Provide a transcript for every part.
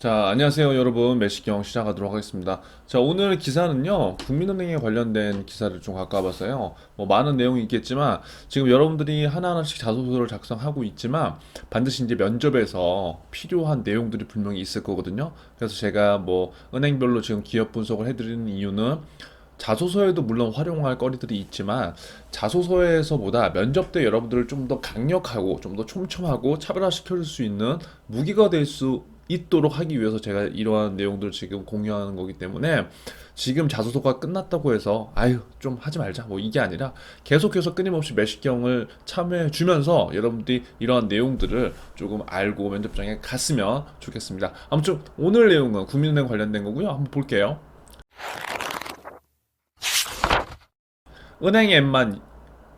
자, 안녕하세요, 여러분. 매식경 시작하도록 하겠습니다. 자, 오늘 기사는요, 국민은행에 관련된 기사를 좀 갖고 와봤어요. 뭐, 많은 내용이 있겠지만, 지금 여러분들이 하나하나씩 자소서를 작성하고 있지만, 반드시 이제 면접에서 필요한 내용들이 분명히 있을 거거든요. 그래서 제가 뭐, 은행별로 지금 기업 분석을 해드리는 이유는, 자소서에도 물론 활용할 거리들이 있지만 자소서에서보다 면접 때 여러분들을 좀 더 강력하고 좀 더 촘촘하고 차별화시킬 수 있는 무기가 될 수 있도록 하기 위해서 제가 이러한 내용들을 지금 공유하는 거기 때문에 지금 자소서가 끝났다고 해서 아유 좀 하지 말자 뭐 이게 아니라 계속해서 끊임없이 매식경을 참여해 주면서 여러분들이 이러한 내용들을 조금 알고 면접장에 갔으면 좋겠습니다. 아무튼 오늘 내용은 국민은행 관련된 거고요. 한번 볼게요. 은행 앱만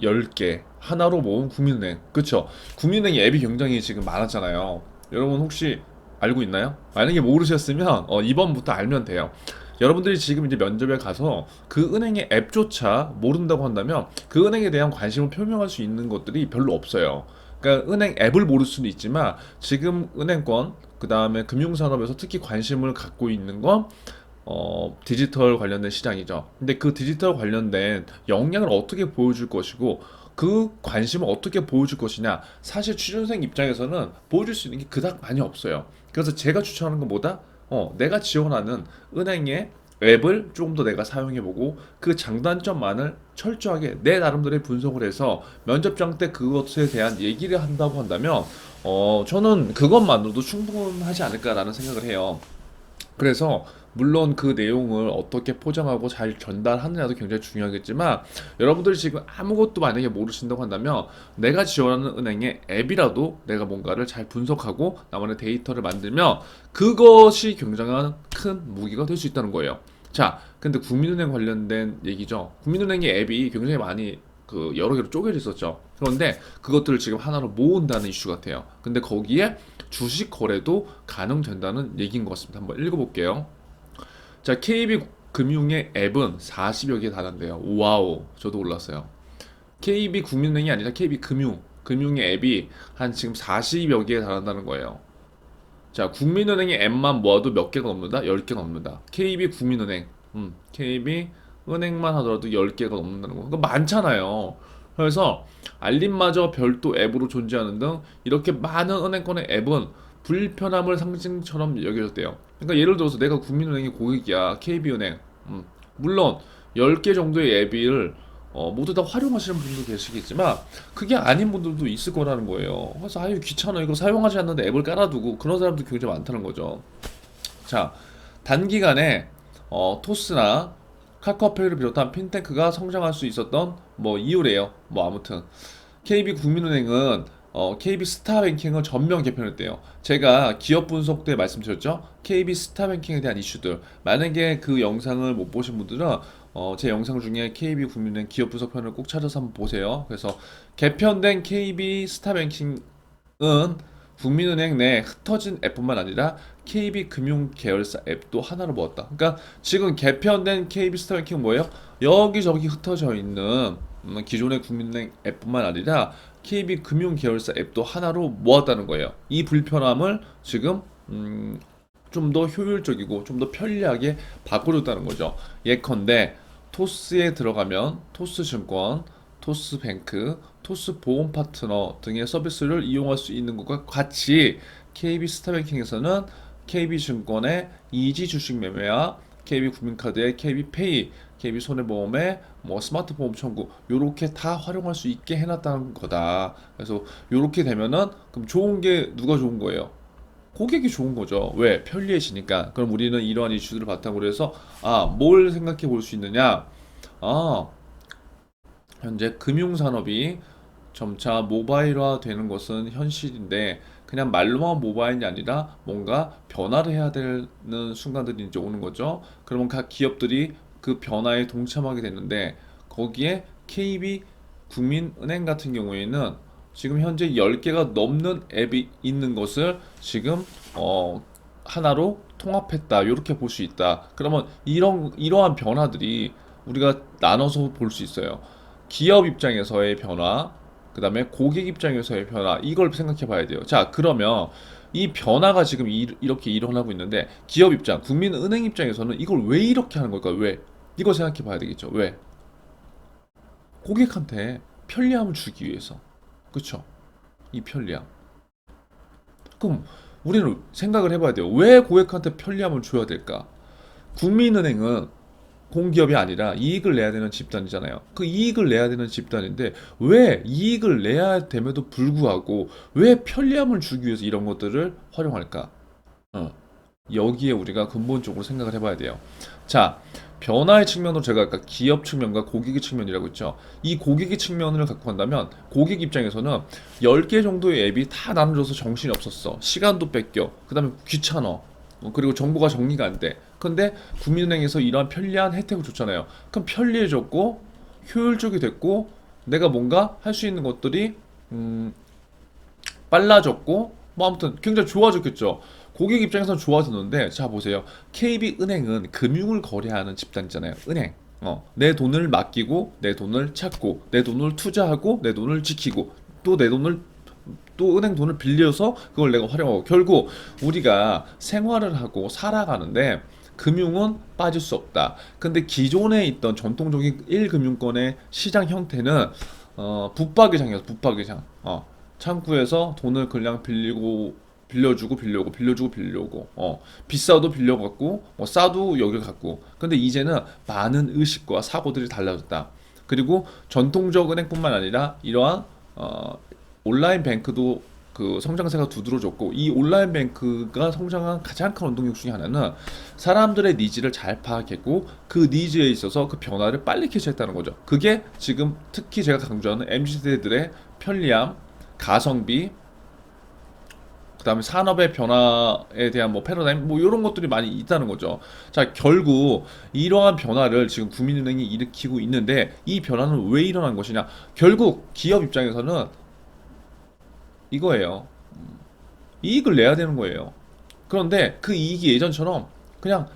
10개 하나로 모은 국민은행. 그쵸? 국민은행 앱이 굉장히 지금 많았잖아요. 여러분 혹시 알고 있나요? 만약에 모르셨으면 이번부터 알면 돼요. 여러분들이 지금 이제 면접에 가서 그 은행의 앱조차 모른다고 한다면 그 은행에 대한 관심을 표명할 수 있는 것들이 별로 없어요. 그러니까 은행 앱을 모를 수는 있지만 지금 은행권 그 다음에 금융산업에서 특히 관심을 갖고 있는 건 디지털 관련된 시장이죠. 근데 그 디지털 관련된 역량을 어떻게 보여줄 것이고 그 관심을 어떻게 보여줄 것이냐 사실 취준생 입장에서는 보여줄 수 있는 게 그닥 많이 없어요. 그래서 제가 추천하는 건 뭐다? 내가 지원하는 은행의 앱을 조금 더 내가 사용해보고 그 장단점만을 철저하게 내 나름대로 분석을 해서 면접장 때 그것에 대한 얘기를 한다고 한다면 저는 그것만으로도 충분하지 않을까라는 생각을 해요. 그래서 물론 그 내용을 어떻게 포장하고 잘 전달하느냐도 굉장히 중요하겠지만 여러분들이 지금 아무것도 만약에 모르신다고 한다면 내가 지원하는 은행의 앱이라도 내가 뭔가를 잘 분석하고 나만의 데이터를 만들면 그것이 굉장한 큰 무기가 될 수 있다는 거예요. 자, 근데 국민은행 관련된 얘기죠. 국민은행의 앱이 굉장히 많이 그 여러 개로 쪼개져 있었죠. 그런데 그것들을 지금 하나로 모은다는 이슈 같아요. 근데 거기에 주식 거래도 가능된다는 얘기인 것 같습니다. 한번 읽어볼게요. 자, KB금융의 앱은 40여 개에 달한대요. 와우, 저도 몰랐어요. KB국민은행이 아니라 KB금융의 앱이 한 지금 40여 개에 달한다는 거예요. 자, 국민은행의 앱만 모아도 몇 개가 넘는다? 10개가 넘는다. KB국민은행, KB은행만 하더라도 10개가 넘는다는 거. 그거 많잖아요. 그래서 알림마저 별도 앱으로 존재하는 등 이렇게 많은 은행권의 앱은 불편함을 상징처럼 여겨졌대요. 그러니까 예를 들어서 내가 국민은행의 고객이야, KB은행. 물론 10개 정도의 앱을 모두 다 활용하시는 분도 계시겠지만 그게 아닌 분들도 있을 거라는 거예요. 그래서 아유 귀찮아 이거 사용하지 않는데 앱을 깔아두고 그런 사람도 굉장히 많다는 거죠. 자, 단기간에 토스나 카카오페이를 비롯한 핀테크가 성장할 수 있었던 뭐 이유래요. 뭐 아무튼 KB국민은행은 KB 스타뱅킹을 전면 개편했대요. 제가 기업 분석 때 말씀드렸죠. KB 스타뱅킹에 대한 이슈들. 만약에 그 영상을 못 보신 분들은 제 영상 중에 KB국민은행 기업 분석 편을 꼭 찾아서 한번 보세요. 그래서 개편된 KB 스타뱅킹은 국민은행 내 흩어진 앱뿐만 아니라 KB금융 계열사 앱도 하나로 모았다. 그러니까 지금 개편된 KB스타뱅킹은 뭐예요? 여기저기 흩어져 있는 기존의 국민은행 앱뿐만 아니라 KB금융 계열사 앱도 하나로 모았다는 거예요. 이 불편함을 지금 좀 더 효율적이고 좀 더 편리하게 바꿔줬다는 거죠. 예컨대 토스에 들어가면 토스증권, 토스뱅크, 토스보험 파트너 등의 서비스를 이용할 수 있는 것과 같이 KB스타뱅킹에서는 KB증권의 이지 주식 매매와 KB국민카드의 KB페이, KB손해보험의 뭐 스마트보험 청구 요렇게 다 활용할 수 있게 해놨다는 거다. 그래서 요렇게 되면은 그럼 좋은 게 누가 좋은 거예요? 고객이 좋은 거죠. 왜? 편리해지니까. 그럼 우리는 이러한 이슈들을 바탕으로 해서 뭘 생각해 볼 수 있느냐? 아, 현재 금융산업이 점차 모바일화 되는 것은 현실인데 그냥 말로만 모바일이 아니라 뭔가 변화를 해야 되는 순간들이 이제 오는 거죠. 그러면 각 기업들이 그 변화에 동참하게 되는데 거기에 KB 국민은행 같은 경우에는 지금 현재 10개가 넘는 앱이 있는 것을 지금 하나로 통합했다. 이렇게 볼 수 있다. 그러면 이러한 변화들이 우리가 나눠서 볼 수 있어요. 기업 입장에서의 변화, 그 다음에 고객 입장에서의 변화, 이걸 생각해 봐야 돼요. 자, 그러면 이 변화가 지금 이렇게 일어나고 있는데 기업 입장, 국민은행 입장에서는 이걸 왜 이렇게 하는 걸까? 왜? 이거 생각해 봐야 되겠죠. 왜? 고객한테 편리함을 주기 위해서. 그쵸? 이 편리함. 그럼 우리는 생각을 해봐야 돼요. 왜 고객한테 편리함을 줘야 될까? 국민은행은 공기업이 아니라 이익을 내야 되는 집단이잖아요. 그 이익을 내야 되는 집단인데 왜 이익을 내야 됨에도 불구하고 왜 편리함을 주기 위해서 이런 것들을 활용할까? 어, 여기에 우리가 근본적으로 생각을 해봐야 돼요. 자, 변화의 측면으로 제가 아까 기업 측면과 고객의 측면이라고 했죠. 이 고객의 측면을 갖고 간다면 고객 입장에서는 10개 정도의 앱이 다 나눠져서 정신이 없었어. 시간도 뺏겨. 그 다음에 귀찮아. 그리고 정보가 정리가 안 돼. 근데 국민은행에서 이러한 편리한 혜택을 줬잖아요. 그럼 편리해졌고 효율적이 됐고 내가 뭔가 할 수 있는 것들이 빨라졌고 뭐 아무튼 굉장히 좋아졌겠죠. 고객 입장에서는 좋아졌는데 자 보세요. KB은행은 금융을 거래하는 집단이잖아요. 은행. 내 돈을 맡기고 내 돈을 찾고 내 돈을 투자하고 내 돈을 지키고 또 내 돈을 또 은행 돈을 빌려서 그걸 내가 활용하고 결국 우리가 생활을 하고 살아가는데 금융은 빠질 수 없다. 근데 기존에 있던 전통적인 1금융권의 시장 형태는 붙박이장이었어. 붙박이장. 창구에서 돈을 그냥 빌리고 빌려주고 빌려오고 빌려주고 빌려오고 비싸도 빌려갖고 싸도 여길 갖고 근데 이제는 많은 의식과 사고들이 달라졌다. 그리고 전통적 은행뿐만 아니라 이러한 온라인 뱅크도 그 성장세가 두드러졌고 이 온라인 뱅크가 성장한 가장 큰 원동력 중에 하나는 사람들의 니즈를 잘 파악했고 그 니즈에 있어서 그 변화를 빨리 캐치했다는 거죠. 그게 지금 특히 제가 강조하는 MZ세대들의 편리함, 가성비, 그다음에 산업의 변화에 대한 뭐 패러다임 뭐 이런 것들이 많이 있다는 거죠. 자, 결국 이러한 변화를 지금 국민은행이 일으키고 있는데 이 변화는 왜 일어난 것이냐? 결국 기업 입장에서는 이거예요. 이익을 내야 되는 거예요. 그런데 그 이익이 예전처럼 그냥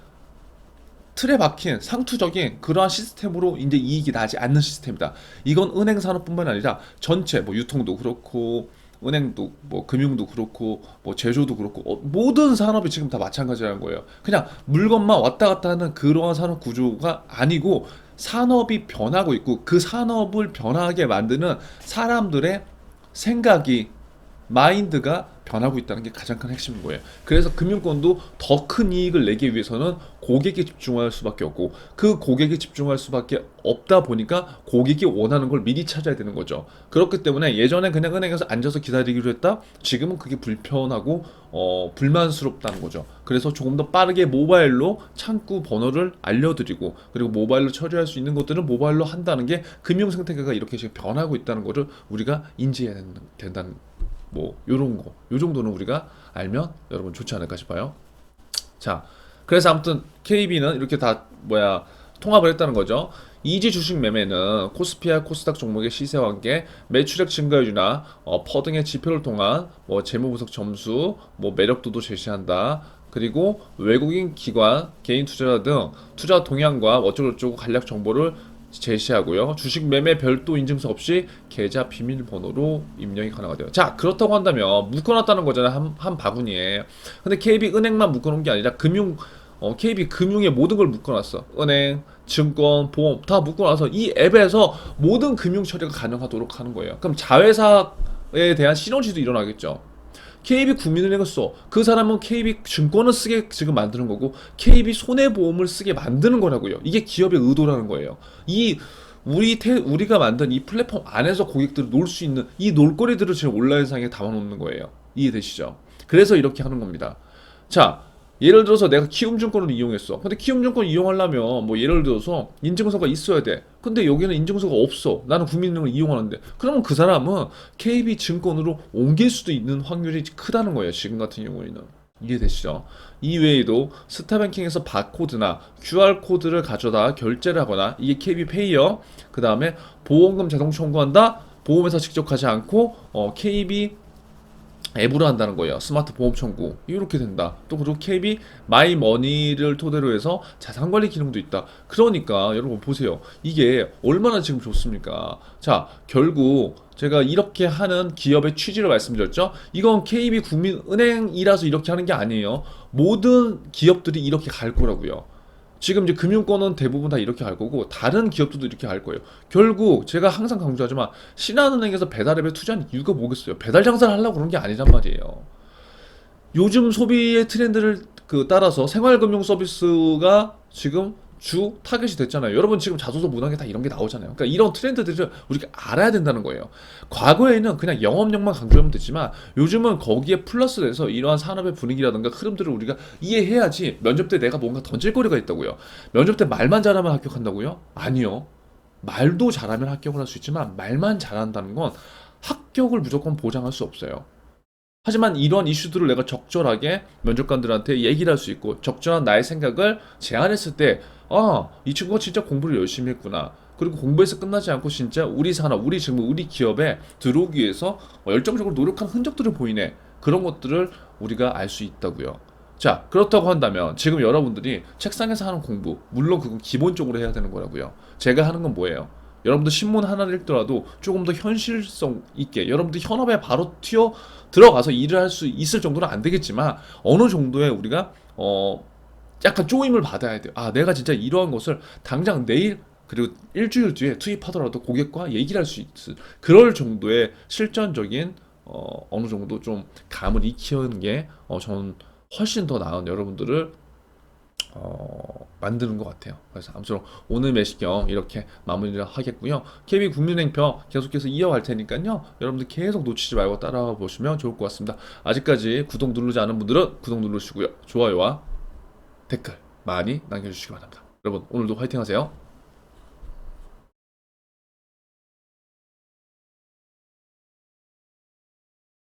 틀에 박힌 상투적인 그러한 시스템으로 이제 이익이 나지 않는 시스템이다. 이건 은행 산업뿐만 아니라 전체 뭐 유통도 그렇고 은행도 뭐 금융도 그렇고 뭐 제조도 그렇고 모든 산업이 지금 다 마찬가지라는 거예요. 그냥 물건만 왔다 갔다 하는 그러한 산업 구조가 아니고 산업이 변하고 있고 그 산업을 변하게 만드는 사람들의 생각이 마인드가 변하고 있다는 게 가장 큰 핵심인 거예요. 그래서 금융권도 더 큰 이익을 내기 위해서는 고객에 집중할 수밖에 없고 그 고객에 집중할 수밖에 없다 보니까 고객이 원하는 걸 미리 찾아야 되는 거죠. 그렇기 때문에 예전에 그냥 은행에서 앉아서 기다리기로 했다. 지금은 그게 불편하고 불만스럽다는 거죠. 그래서 조금 더 빠르게 모바일로 창구 번호를 알려드리고 그리고 모바일로 처리할 수 있는 것들은 모바일로 한다는 게 금융 생태계가 이렇게 지금 변하고 있다는 것을 우리가 인지해야 된다는 뭐 요런 거, 요 정도는 우리가 알면 여러분 좋지 않을까 싶어요. 자, 그래서 아무튼 KB는 이렇게 다 통합을 했다는 거죠. 이지 주식 매매는 코스피와 코스닥 종목의 시세와 함께 매출액 증가율이나 퍼 등의 지표를 통한 뭐 재무 분석 점수, 뭐 매력도도 제시한다. 그리고 외국인 기관, 개인 투자자 등 투자 동향과 어쩌고저쩌고 간략 정보를 제시하고요. 주식 매매 별도 인증서 없이 계좌 비밀번호로 입력이 가능하대요. 자, 그렇다고 한다면 묶어놨다는 거잖아요. 한 바구니에. 근데 KB 은행만 묶어놓은 게 아니라 KB 금융의 모든 걸 묶어놨어. 은행, 증권, 보험 다 묶어놔서 이 앱에서 모든 금융 처리가 가능하도록 하는 거예요. 그럼 자회사에 대한 시너지도 일어나겠죠. KB 국민은행을 써. 그 사람은 KB 증권을 쓰게 지금 만드는 거고 KB 손해보험을 쓰게 만드는 거라고요. 이게 기업의 의도라는 거예요. 이 우리가 만든 이 플랫폼 안에서 고객들을 놀 수 있는 이 놀거리들을 지금 온라인상에 담아놓는 거예요. 이해되시죠? 그래서 이렇게 하는 겁니다. 자, 예를 들어서 내가 키움증권을 이용했어. 근데 키움증권 이용하려면 뭐 예를 들어서 인증서가 있어야 돼. 근데 여기는 인증서가 없어. 나는 국민은행을 이용하는데. 그러면 그 사람은 KB증권으로 옮길 수도 있는 확률이 크다는 거예요. 지금 같은 경우에는. 이해되시죠? 이외에도 스타뱅킹에서 바코드나 QR코드를 가져다 결제를 하거나 이게 KB페이요. 그 다음에 보험금 자동 청구한다. 보험회사 직접 가지 않고 KB 앱으로 한다는 거예요. 스마트 보험 청구 이렇게 된다. 또 그리고 KB 마이머니를 토대로 해서 자산 관리 기능도 있다. 그러니까 여러분 보세요. 이게 얼마나 지금 좋습니까? 자, 결국 제가 이렇게 하는 기업의 취지를 말씀드렸죠. 이건 KB 국민은행이라서 이렇게 하는 게 아니에요. 모든 기업들이 이렇게 갈 거라고요. 지금 이제 금융권은 대부분 다 이렇게 갈 거고 다른 기업들도 이렇게 갈 거예요. 결국 제가 항상 강조하지만 신한은행에서 배달앱에 투자한 이유가 뭐겠어요? 배달 장사를 하려고 그런 게 아니란 말이에요. 요즘 소비의 트렌드를 따라서 생활금융 서비스가 지금 주 타겟이 됐잖아요. 여러분 지금 자소서 문항에 다 이런 게 나오잖아요. 그러니까 이런 트렌드들을 우리가 알아야 된다는 거예요. 과거에는 그냥 영업력만 강조하면 됐지만 요즘은 거기에 플러스 돼서 이러한 산업의 분위기라든가 흐름들을 우리가 이해해야지. 면접 때 내가 뭔가 던질 거리가 있다고요. 면접 때 말만 잘하면 합격한다고요? 아니요. 말도 잘하면 합격을 할 수 있지만 말만 잘한다는 건 합격을 무조건 보장할 수 없어요. 하지만 이러한 이슈들을 내가 적절하게 면접관들한테 얘기를 할 수 있고 적절한 나의 생각을 제안했을 때, 아, 이 친구가 진짜 공부를 열심히 했구나. 그리고 공부해서 끝나지 않고 진짜 우리 산업, 우리 직무, 우리 기업에 들어오기 위해서 열정적으로 노력한 흔적들을 보이네. 그런 것들을 우리가 알 수 있다고요. 자, 그렇다고 한다면 지금 여러분들이 책상에서 하는 공부, 물론 그건 기본적으로 해야 되는 거라고요. 제가 하는 건 뭐예요? 여러분들 신문 하나를 읽더라도 조금 더 현실성 있게 여러분들 현업에 바로 튀어 들어가서 일을 할 수 있을 정도는 안 되겠지만 어느 정도의 우리가 약간 쪼임을 받아야 돼요. 아, 내가 진짜 이러한 것을 당장 내일 그리고 일주일 뒤에 투입하더라도 고객과 얘기를 할 수 있을 그럴 정도의 실전적인 어느 정도 좀 감을 익히는 게 저는 훨씬 더 나은 여러분들을 만드는 것 같아요. 그래서 아무쪼록 오늘 매시경 이렇게 마무리를 하겠고요. KB 국민은행표 계속해서 이어갈 테니까요. 여러분들 계속 놓치지 말고 따라와 보시면 좋을 것 같습니다. 아직까지 구독 누르지 않은 분들은 구독 누르시고요. 좋아요와 댓글 많이 남겨주시기 바랍니다. 여러분 오늘도 화이팅 하세요.